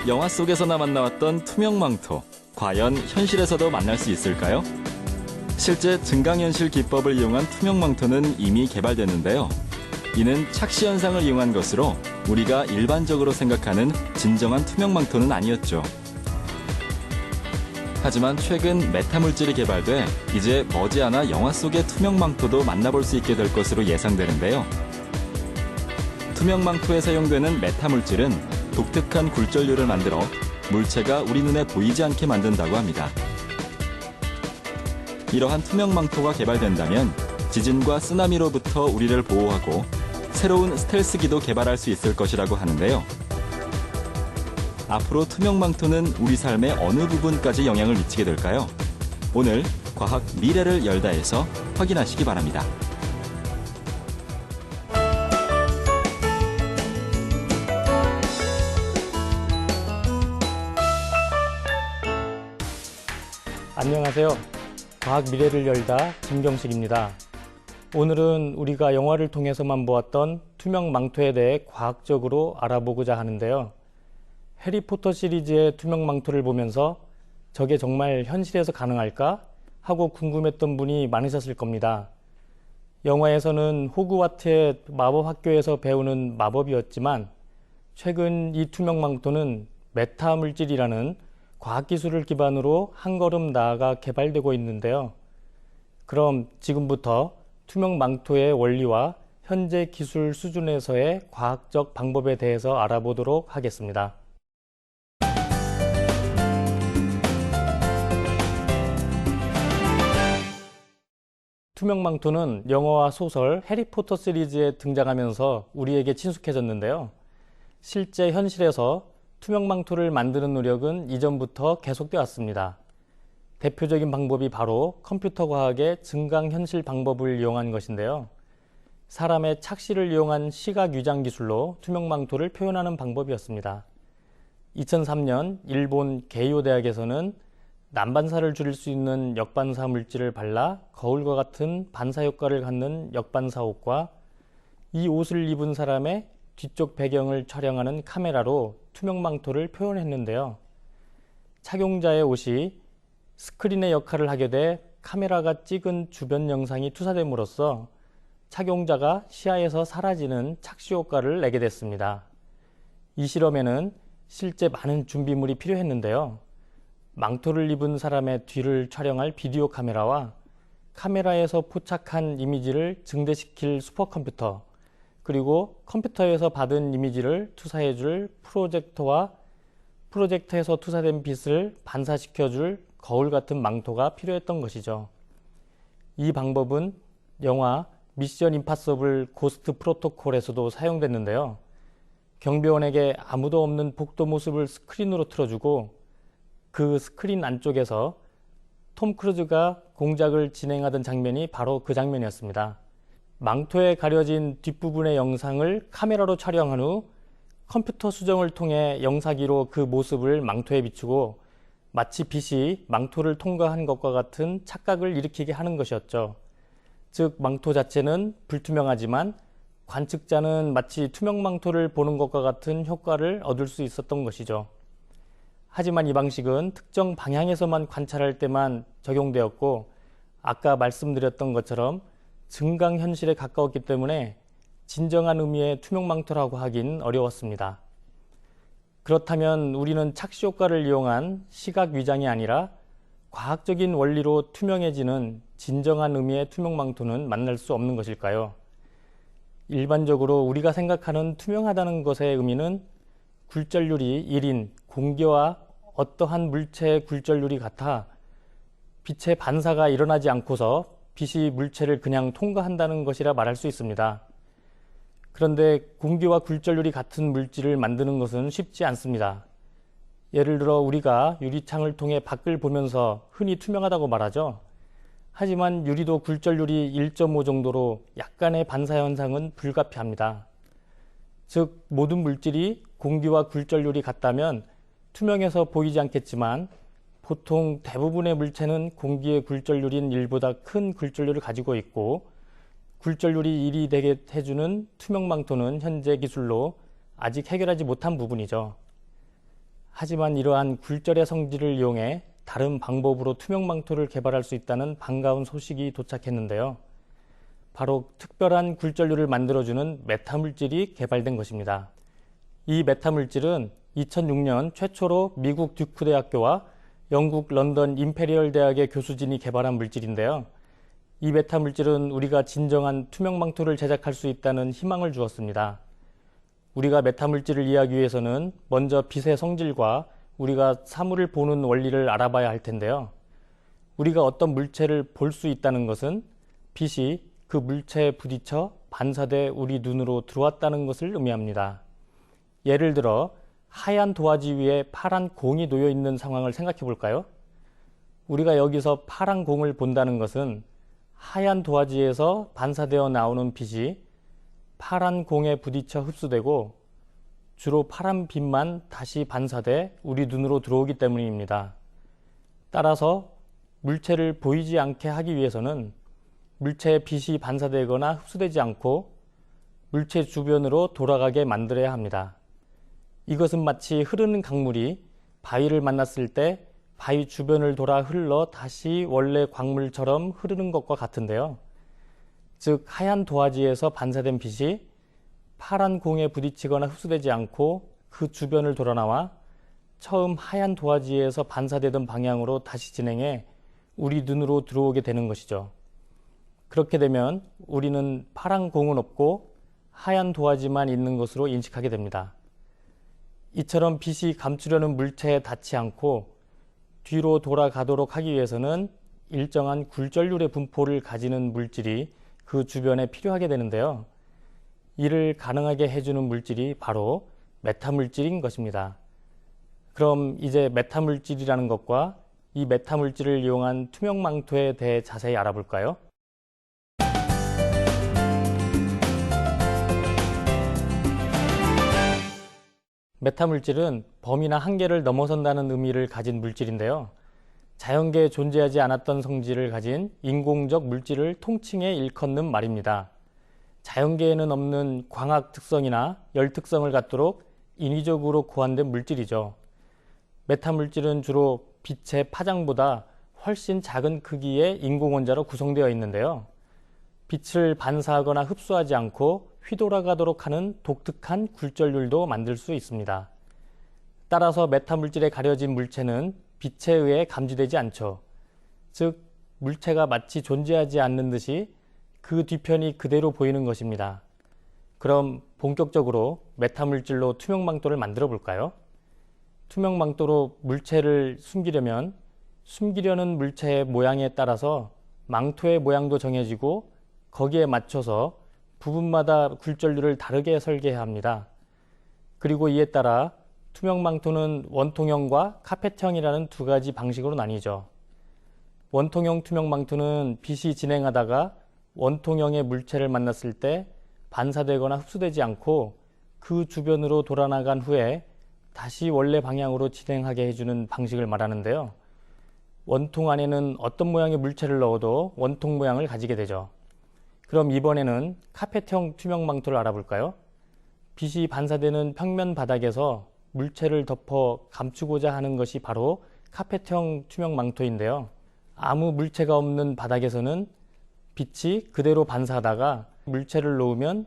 영화 속에서나 만나왔던 투명망토, 과연 현실에서도 만날 수 있을까요? 실제 증강현실 기법을 이용한 투명망토는 이미 개발됐는데요. 이는 착시 현상을 이용한 것으로 우리가 일반적으로 생각하는 진정한 투명망토는 아니었죠. 하지만 최근 메타물질이 개발돼 이제 머지않아 영화 속의 투명망토도 만나볼 수 있게 될 것으로 예상되는데요. 투명망토에 사용되는 메타물질은 독특한 굴절류를 만들어 물체가 우리 눈에 보이지 않게 만든다고 합니다. 이러한 투명망토가 개발된다면 지진과 쓰나미로부터 우리를 보호하고 새로운 스텔스기도 개발할 수 있을 것이라고 하는데요. 앞으로 투명망토는 우리 삶의 어느 부분까지 영향을 미치게 될까요? 오늘 과학 미래를 열다에서 확인하시기 바랍니다. 안녕하세요. 과학 미래를 열다 김경식입니다. 오늘은 우리가 영화를 통해서만 보았던 투명 망토에 대해 과학적으로 알아보고자 하는데요. 해리포터 시리즈의 투명 망토를 보면서 저게 정말 현실에서 가능할까? 하고 궁금했던 분이 많으셨을 겁니다. 영화에서는 호그와트의 마법 학교에서 배우는 마법이었지만 최근 이 투명 망토는 메타 물질이라는 과학기술을 기반으로 한 걸음 나아가 개발되고 있는데요. 그럼 지금부터 투명 망토의 원리와 현재 기술 수준에서의 과학적 방법에 대해서 알아보도록 하겠습니다. 투명 망토는 영화와 소설 해리포터 시리즈에 등장하면서 우리에게 친숙해졌는데요. 실제 현실에서 투명망토를 만드는 노력은 이전부터 계속되어 왔습니다. 대표적인 방법이 바로 컴퓨터 과학의 증강현실 방법을 이용한 것인데요. 사람의 착시를 이용한 시각 위장 기술로 투명망토를 표현하는 방법이었습니다. 2003년 일본 게이오 대학에서는 난반사를 줄일 수 있는 역반사 물질을 발라 거울과 같은 반사 효과를 갖는 역반사 옷과 이 옷을 입은 사람의 뒤쪽 배경을 촬영하는 카메라로 투명망토를 표현했는데요. 착용자의 옷이 스크린의 역할을 하게 돼 카메라가 찍은 주변 영상이 투사됨으로써 착용자가 시야에서 사라지는 착시 효과를 내게 됐습니다. 이 실험에는 실제 많은 준비물이 필요했는데요. 망토를 입은 사람의 뒤를 촬영할 비디오 카메라와 카메라에서 포착한 이미지를 증대시킬 슈퍼컴퓨터, 그리고 컴퓨터에서 받은 이미지를 투사해줄 프로젝터와 프로젝터에서 투사된 빛을 반사시켜줄 거울 같은 망토가 필요했던 것이죠. 이 방법은 영화 미션 임파서블 고스트 프로토콜에서도 사용됐는데요. 경비원에게 아무도 없는 복도 모습을 스크린으로 틀어주고 그 스크린 안쪽에서 톰 크루즈가 공작을 진행하던 장면이 바로 그 장면이었습니다. 망토에 가려진 뒷부분의 영상을 카메라로 촬영한 후 컴퓨터 수정을 통해 영사기로 그 모습을 망토에 비추고 마치 빛이 망토를 통과한 것과 같은 착각을 일으키게 하는 것이었죠. 즉 망토 자체는 불투명하지만 관측자는 마치 투명 망토를 보는 것과 같은 효과를 얻을 수 있었던 것이죠. 하지만 이 방식은 특정 방향에서만 관찰할 때만 적용되었고 아까 말씀드렸던 것처럼 증강현실에 가까웠기 때문에 진정한 의미의 투명망토라고 하긴 어려웠습니다. 그렇다면 우리는 착시 효과를 이용한 시각 위장이 아니라 과학적인 원리로 투명해지는 진정한 의미의 투명망토는 만날 수 없는 것일까요? 일반적으로 우리가 생각하는 투명하다는 것의 의미는 굴절률이 1인 공기와 어떠한 물체의 굴절률이 같아 빛의 반사가 일어나지 않고서 빛이 물체를 그냥 통과한다는 것이라 말할 수 있습니다. 그런데 공기와 굴절률이 같은 물질을 만드는 것은 쉽지 않습니다. 예를 들어 우리가 유리창을 통해 밖을 보면서 흔히 투명하다고 말하죠. 하지만 유리도 굴절률이 1.5 정도로 약간의 반사 현상은 불가피합니다. 즉 모든 물질이 공기와 굴절률이 같다면 투명해서 보이지 않겠지만 보통 대부분의 물체는 공기의 굴절률인 1보다 큰 굴절률을 가지고 있고 굴절률이 1이 되게 해주는 투명망토는 현재 기술로 아직 해결하지 못한 부분이죠. 하지만 이러한 굴절의 성질을 이용해 다른 방법으로 투명망토를 개발할 수 있다는 반가운 소식이 도착했는데요. 바로 특별한 굴절류를 만들어주는 메타물질이 개발된 것입니다. 이 메타물질은 2006년 최초로 미국 듀크 대학교와 영국 런던 임페리얼 대학의 교수진이 개발한 물질인데요. 이 메타물질은 우리가 진정한 투명망토를 제작할 수 있다는 희망을 주었습니다. 우리가 메타물질을 이해하기 위해서는 먼저 빛의 성질과 우리가 사물을 보는 원리를 알아봐야 할 텐데요. 우리가 어떤 물체를 볼 수 있다는 것은 빛이 그 물체에 부딪혀 반사돼 우리 눈으로 들어왔다는 것을 의미합니다. 예를 들어 하얀 도화지 위에 파란 공이 놓여 있는 상황을 생각해 볼까요? 우리가 여기서 파란 공을 본다는 것은 하얀 도화지에서 반사되어 나오는 빛이 파란 공에 부딪혀 흡수되고 주로 파란 빛만 다시 반사돼 우리 눈으로 들어오기 때문입니다. 따라서 물체를 보이지 않게 하기 위해서는 물체의 빛이 반사되거나 흡수되지 않고 물체 주변으로 돌아가게 만들어야 합니다. 이것은 마치 흐르는 강물이 바위를 만났을 때 바위 주변을 돌아 흘러 다시 원래 광물처럼 흐르는 것과 같은데요. 즉 하얀 도화지에서 반사된 빛이 파란 공에 부딪히거나 흡수되지 않고 그 주변을 돌아 나와 처음 하얀 도화지에서 반사되던 방향으로 다시 진행해 우리 눈으로 들어오게 되는 것이죠. 그렇게 되면 우리는 파란 공은 없고 하얀 도화지만 있는 것으로 인식하게 됩니다. 이처럼 빛이 감추려는 물체에 닿지 않고 뒤로 돌아가도록 하기 위해서는 일정한 굴절률의 분포를 가지는 물질이 그 주변에 필요하게 되는데요. 이를 가능하게 해주는 물질이 바로 메타물질인 것입니다. 그럼 이제 메타물질이라는 것과 이 메타물질을 이용한 투명망토에 대해 자세히 알아볼까요? 메타물질은 범위나 한계를 넘어선다는 의미를 가진 물질인데요. 자연계에 존재하지 않았던 성질을 가진 인공적 물질을 통칭해 일컫는 말입니다. 자연계에는 없는 광학 특성이나 열 특성을 갖도록 인위적으로 고안된 물질이죠. 메타물질은 주로 빛의 파장보다 훨씬 작은 크기의 인공원자로 구성되어 있는데요. 빛을 반사하거나 흡수하지 않고 휘돌아가도록 하는 독특한 굴절률도 만들 수 있습니다. 따라서 메타물질에 가려진 물체는 빛에 의해 감지되지 않죠. 즉, 물체가 마치 존재하지 않는 듯이 그 뒤편이 그대로 보이는 것입니다. 그럼 본격적으로 메타물질로 투명망토를 만들어 볼까요? 투명망토로 물체를 숨기려면 숨기려는 물체의 모양에 따라서 망토의 모양도 정해지고 거기에 맞춰서 부분마다 굴절률을 다르게 설계해야 합니다. 그리고 이에 따라 투명망토는 원통형과 카펫형이라는 두 가지 방식으로 나뉘죠. 원통형 투명망토는 빛이 진행하다가 원통형의 물체를 만났을 때 반사되거나 흡수되지 않고 그 주변으로 돌아나간 후에 다시 원래 방향으로 진행하게 해주는 방식을 말하는데요. 원통 안에는 어떤 모양의 물체를 넣어도 원통 모양을 가지게 되죠. 그럼 이번에는 카펫형 투명망토를 알아볼까요? 빛이 반사되는 평면 바닥에서 물체를 덮어 감추고자 하는 것이 바로 카펫형 투명망토인데요. 아무 물체가 없는 바닥에서는 빛이 그대로 반사하다가 물체를 놓으면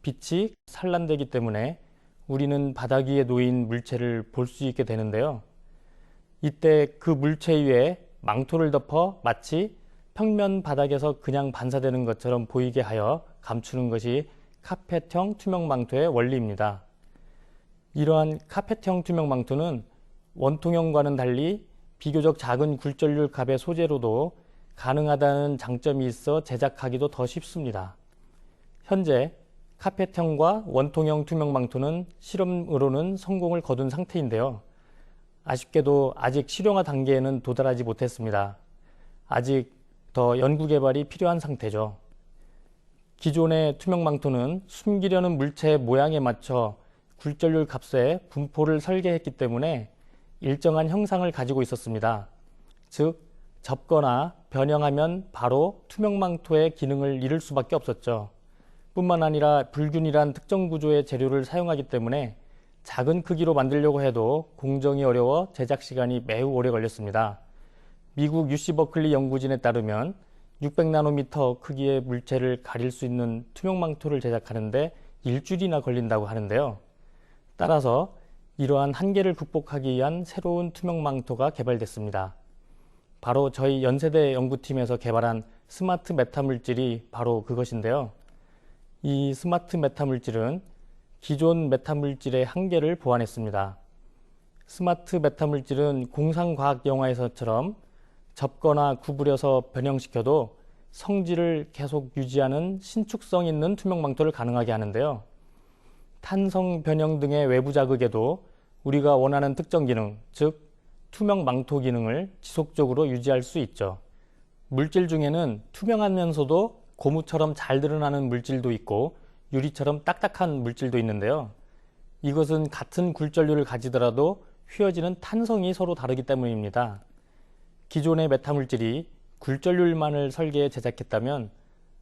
빛이 산란되기 때문에 우리는 바닥 위에 놓인 물체를 볼 수 있게 되는데요. 이때 그 물체 위에 망토를 덮어 마치 평면 바닥에서 그냥 반사되는 것처럼 보이게 하여 감추는 것이 카펫형 투명망토의 원리입니다. 이러한 카펫형 투명망토는 원통형과는 달리 비교적 작은 굴절률 값의 소재로도 가능하다는 장점이 있어 제작하기도 더 쉽습니다. 현재 카펫형과 원통형 투명망토는 실험으로는 성공을 거둔 상태인데요. 아쉽게도 아직 실용화 단계에는 도달하지 못했습니다. 아직 더 연구 개발이 필요한 상태죠. 기존의 투명망토는 숨기려는 물체의 모양에 맞춰 굴절률 값의 분포를 설계했기 때문에 일정한 형상을 가지고 있었습니다. 즉, 접거나 변형하면 바로 투명망토의 기능을 잃을 수밖에 없었죠. 뿐만 아니라 불균일한 특정 구조의 재료를 사용하기 때문에 작은 크기로 만들려고 해도 공정이 어려워 제작 시간이 매우 오래 걸렸습니다. 미국 UC 버클리 연구진에 따르면 600나노미터 크기의 물체를 가릴 수 있는 투명망토를 제작하는데 일주일이나 걸린다고 하는데요. 따라서 이러한 한계를 극복하기 위한 새로운 투명망토가 개발됐습니다. 바로 저희 연세대 연구팀에서 개발한 스마트 메타 물질이 바로 그것인데요. 이 스마트 메타 물질은 기존 메타 물질의 한계를 보완했습니다. 스마트 메타 물질은 공상과학 영화에서처럼 접거나 구부려서 변형시켜도 성질을 계속 유지하는 신축성 있는 투명망토를 가능하게 하는데요. 탄성 변형 등의 외부 자극에도 우리가 원하는 특정 기능, 즉 투명망토 기능을 지속적으로 유지할 수 있죠. 물질 중에는 투명하면서도 고무처럼 잘 드러나는 물질도 있고 유리처럼 딱딱한 물질도 있는데요. 이것은 같은 굴절률을 가지더라도 휘어지는 탄성이 서로 다르기 때문입니다. 기존의 메타 물질이 굴절률만을 설계해 제작했다면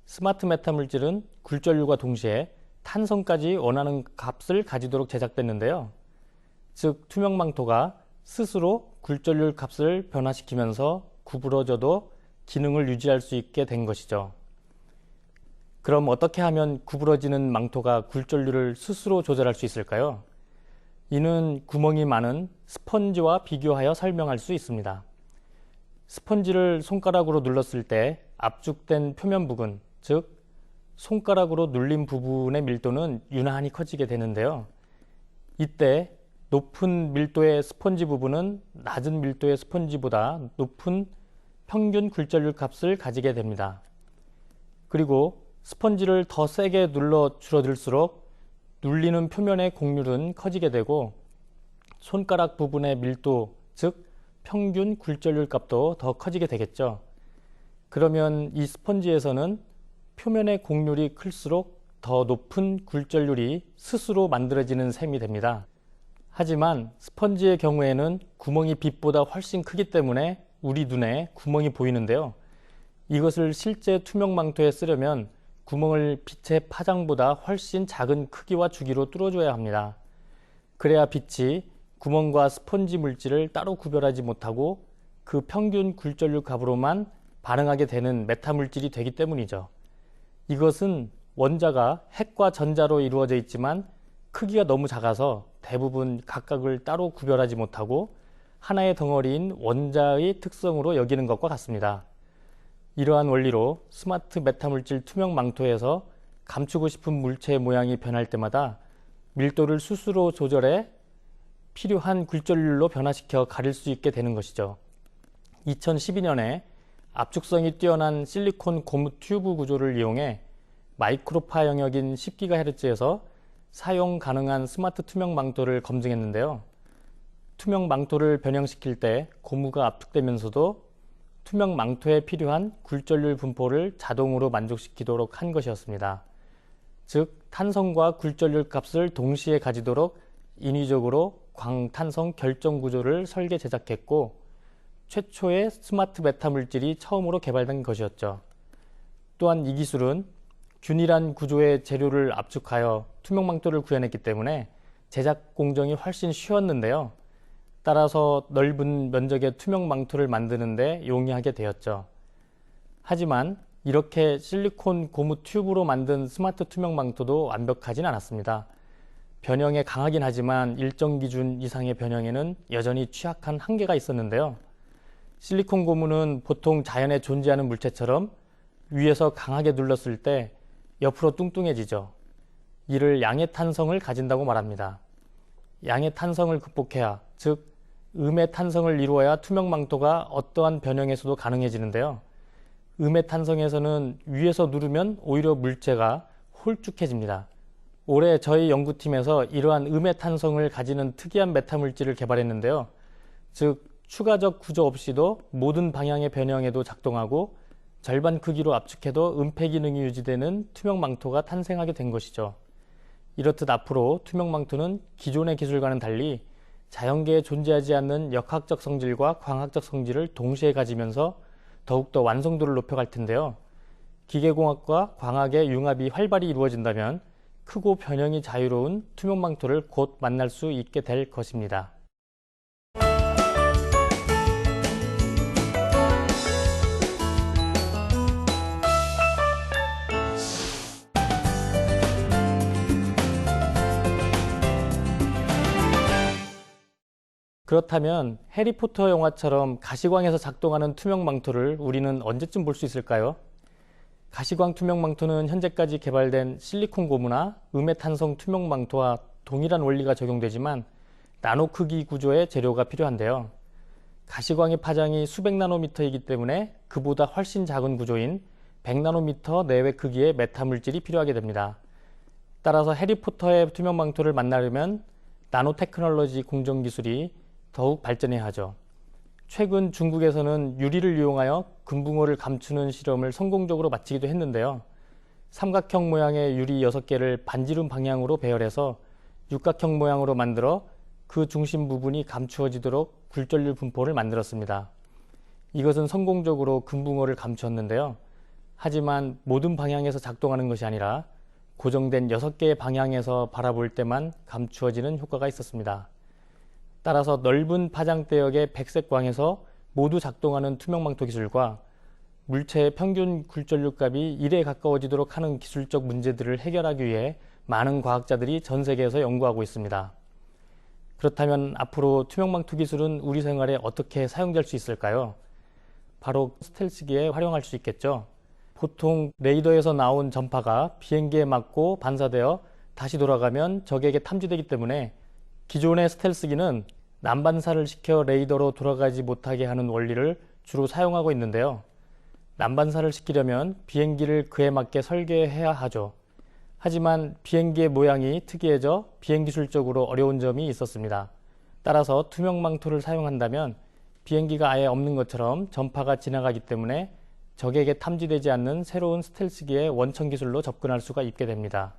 스마트 메타 물질은 굴절률과 동시에 탄성까지 원하는 값을 가지도록 제작됐는데요. 즉 투명망토가 스스로 굴절률 값을 변화시키면서 구부러져도 기능을 유지할 수 있게 된 것이죠. 그럼 어떻게 하면 구부러지는 망토가 굴절률을 스스로 조절할 수 있을까요? 이는 구멍이 많은 스펀지와 비교하여 설명할 수 있습니다. 스펀지를 손가락으로 눌렀을 때 압축된 표면 부분, 즉 손가락으로 눌린 부분의 밀도는 유난히 커지게 되는데요. 이때 높은 밀도의 스펀지 부분은 낮은 밀도의 스펀지보다 높은 평균 굴절률 값을 가지게 됩니다. 그리고 스펀지를 더 세게 눌러 줄어들수록 눌리는 표면의 곡률은 커지게 되고 손가락 부분의 밀도, 즉 평균 굴절률 값도 더 커지게 되겠죠. 그러면 이 스펀지에서는 표면의 곡률이 클수록 더 높은 굴절률이 스스로 만들어지는 셈이 됩니다. 하지만 스펀지의 경우에는 구멍이 빛보다 훨씬 크기 때문에 우리 눈에 구멍이 보이는데요. 이것을 실제 투명망토에 쓰려면 구멍을 빛의 파장보다 훨씬 작은 크기와 주기로 뚫어줘야 합니다. 그래야 빛이 구멍과 스펀지 물질을 따로 구별하지 못하고 그 평균 굴절률 값으로만 반응하게 되는 메타 물질이 되기 때문이죠. 이것은 원자가 핵과 전자로 이루어져 있지만 크기가 너무 작아서 대부분 각각을 따로 구별하지 못하고 하나의 덩어리인 원자의 특성으로 여기는 것과 같습니다. 이러한 원리로 스마트 메타 물질 투명 망토에서 감추고 싶은 물체의 모양이 변할 때마다 밀도를 스스로 조절해 필요한 굴절률로 변화시켜 가릴 수 있게 되는 것이죠. 2012년에 압축성이 뛰어난 실리콘 고무 튜브 구조를 이용해 마이크로파 영역인 10GHz에서 사용 가능한 스마트 투명 망토를 검증했는데요. 투명 망토를 변형시킬 때 고무가 압축되면서도 투명 망토에 필요한 굴절률 분포를 자동으로 만족시키도록 한 것이었습니다. 즉, 탄성과 굴절률 값을 동시에 가지도록 인위적으로 광탄성 결정 구조를 설계 제작했고 최초의 스마트 메타 물질이 처음으로 개발된 것이었죠. 또한 이 기술은 균일한 구조의 재료를 압축하여 투명망토를 구현했기 때문에 제작 공정이 훨씬 쉬웠는데요. 따라서 넓은 면적의 투명망토를 만드는 데 용이하게 되었죠. 하지만 이렇게 실리콘 고무 튜브로 만든 스마트 투명망토도 완벽하진 않았습니다. 변형에 강하긴 하지만 일정 기준 이상의 변형에는 여전히 취약한 한계가 있었는데요. 실리콘 고무는 보통 자연에 존재하는 물체처럼 위에서 강하게 눌렀을 때 옆으로 뚱뚱해지죠. 이를 양의 탄성을 가진다고 말합니다. 양의 탄성을 극복해야, 즉 음의 탄성을 이루어야 투명망토가 어떠한 변형에서도 가능해지는데요. 음의 탄성에서는 위에서 누르면 오히려 물체가 홀쭉해집니다. 올해 저희 연구팀에서 이러한 음의 탄성을 가지는 특이한 메타물질을 개발했는데요. 즉 추가적 구조 없이도 모든 방향의 변형에도 작동하고 절반 크기로 압축해도 은폐 기능이 유지되는 투명망토가 탄생하게 된 것이죠. 이렇듯 앞으로 투명망토는 기존의 기술과는 달리 자연계에 존재하지 않는 역학적 성질과 광학적 성질을 동시에 가지면서 더욱더 완성도를 높여갈 텐데요. 기계공학과 광학의 융합이 활발히 이루어진다면 크고 변형이 자유로운 투명망토를 곧 만날 수 있게 될 것입니다. 그렇다면 해리포터 영화처럼 가시광에서 작동하는 투명망토를 우리는 언제쯤 볼 수 있을까요? 가시광 투명망토는 현재까지 개발된 실리콘 고무나 음해탄성 투명망토와 동일한 원리가 적용되지만 나노 크기 구조의 재료가 필요한데요. 가시광의 파장이 수백 나노미터이기 때문에 그보다 훨씬 작은 구조인 100나노미터 내외 크기의 메타물질이 필요하게 됩니다. 따라서 해리포터의 투명망토를 만나려면 나노테크놀로지 공정기술이 더욱 발전해야 하죠. 최근 중국에서는 유리를 이용하여 금붕어를 감추는 실험을 성공적으로 마치기도 했는데요. 삼각형 모양의 유리 6개를 반지름 방향으로 배열해서 육각형 모양으로 만들어 그 중심 부분이 감추어지도록 굴절률 분포를 만들었습니다. 이것은 성공적으로 금붕어를 감추었는데요. 하지만 모든 방향에서 작동하는 것이 아니라 고정된 6개의 방향에서 바라볼 때만 감추어지는 효과가 있었습니다. 따라서 넓은 파장대역의 백색 광에서 모두 작동하는 투명망토 기술과 물체의 평균 굴절률 값이 1에 가까워지도록 하는 기술적 문제들을 해결하기 위해 많은 과학자들이 전 세계에서 연구하고 있습니다. 그렇다면 앞으로 투명망토 기술은 우리 생활에 어떻게 사용될 수 있을까요? 바로 스텔스기에 활용할 수 있겠죠. 보통 레이더에서 나온 전파가 비행기에 맞고 반사되어 다시 돌아가면 적에게 탐지되기 때문에 기존의 스텔스기는 난반사를 시켜 레이더로 돌아가지 못하게 하는 원리를 주로 사용하고 있는데요. 난반사를 시키려면 비행기를 그에 맞게 설계해야 하죠. 하지만 비행기의 모양이 특이해져 비행기술적으로 어려운 점이 있었습니다. 따라서 투명망토를 사용한다면 비행기가 아예 없는 것처럼 전파가 지나가기 때문에 적에게 탐지되지 않는 새로운 스텔스기의 원천 기술로 접근할 수가 있게 됩니다.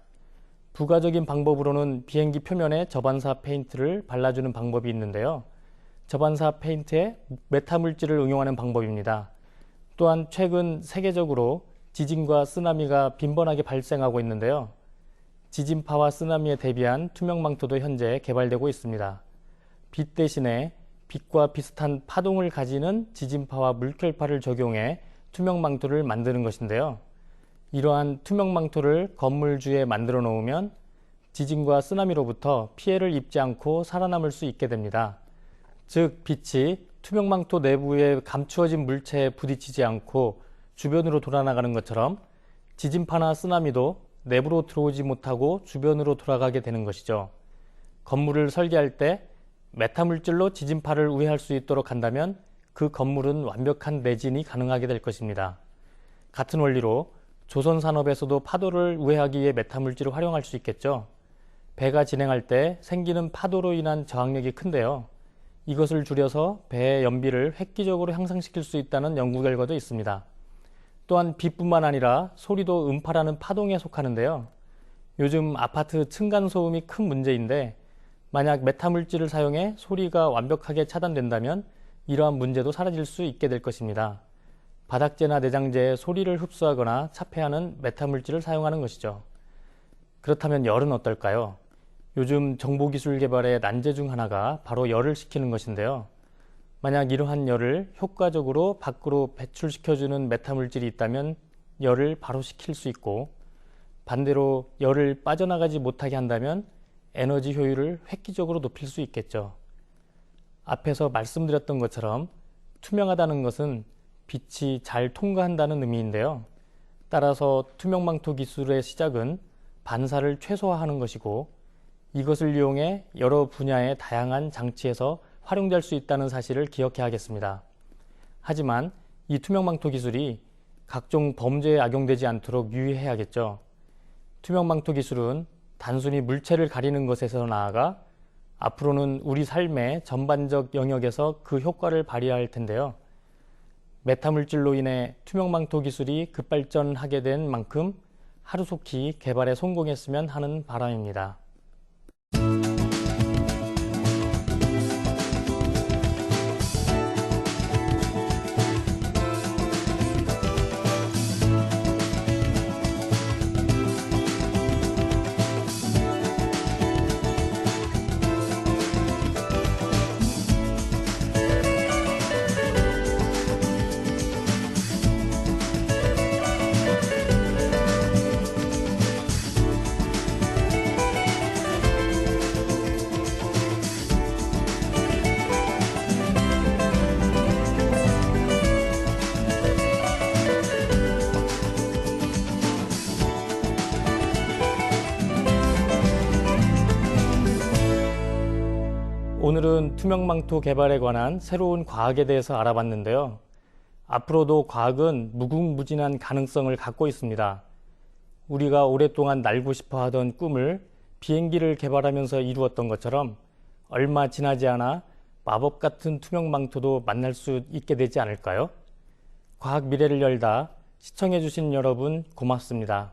부가적인 방법으로는 비행기 표면에 저반사 페인트를 발라주는 방법이 있는데요. 저반사 페인트에 메타물질을 응용하는 방법입니다. 또한 최근 세계적으로 지진과 쓰나미가 빈번하게 발생하고 있는데요. 지진파와 쓰나미에 대비한 투명망토도 현재 개발되고 있습니다. 빛 대신에 빛과 비슷한 파동을 가지는 지진파와 물결파를 적용해 투명망토를 만드는 것인데요. 이러한 투명망토를 건물 주에 만들어 놓으면 지진과 쓰나미로부터 피해를 입지 않고 살아남을 수 있게 됩니다. 즉, 빛이 투명망토 내부에 감추어진 물체에 부딪히지 않고 주변으로 돌아나가는 것처럼 지진파나 쓰나미도 내부로 들어오지 못하고 주변으로 돌아가게 되는 것이죠. 건물을 설계할 때 메타물질로 지진파를 우회할 수 있도록 한다면 그 건물은 완벽한 내진이 가능하게 될 것입니다. 같은 원리로 조선산업에서도 파도를 우회하기 위해 메타물질을 활용할 수 있겠죠. 배가 진행할 때 생기는 파도로 인한 저항력이 큰데요. 이것을 줄여서 배의 연비를 획기적으로 향상시킬 수 있다는 연구 결과도 있습니다. 또한 빛뿐만 아니라 소리도 음파라는 파동에 속하는데요. 요즘 아파트 층간소음이 큰 문제인데 만약 메타물질을 사용해 소리가 완벽하게 차단된다면 이러한 문제도 사라질 수 있게 될 것입니다. 바닥재나 내장재에 소리를 흡수하거나 차폐하는 메타물질을 사용하는 것이죠. 그렇다면 열은 어떨까요? 요즘 정보기술 개발의 난제 중 하나가 바로 열을 식히는 것인데요. 만약 이러한 열을 효과적으로 밖으로 배출시켜주는 메타물질이 있다면 열을 바로 식힐 수 있고, 반대로 열을 빠져나가지 못하게 한다면 에너지 효율을 획기적으로 높일 수 있겠죠. 앞에서 말씀드렸던 것처럼 투명하다는 것은 빛이 잘 통과한다는 의미인데요. 따라서 투명망토 기술의 시작은 반사를 최소화하는 것이고, 이것을 이용해 여러 분야의 다양한 장치에서 활용될 수 있다는 사실을 기억해야겠습니다. 하지만 이 투명망토 기술이 각종 범죄에 악용되지 않도록 유의해야겠죠. 투명망토 기술은 단순히 물체를 가리는 것에서 나아가 앞으로는 우리 삶의 전반적 영역에서 그 효과를 발휘할 텐데요. 메타물질로 인해 투명망토 기술이 급발전하게 된 만큼 하루속히 개발에 성공했으면 하는 바람입니다. 오늘은 투명망토 개발에 관한 새로운 과학에 대해서 알아봤는데요. 앞으로도 과학은 무궁무진한 가능성을 갖고 있습니다. 우리가 오랫동안 날고 싶어 하던 꿈을 비행기를 개발하면서 이루었던 것처럼 얼마 지나지 않아 마법 같은 투명망토도 만날 수 있게 되지 않을까요? 과학 미래를 열다 시청해주신 여러분 고맙습니다.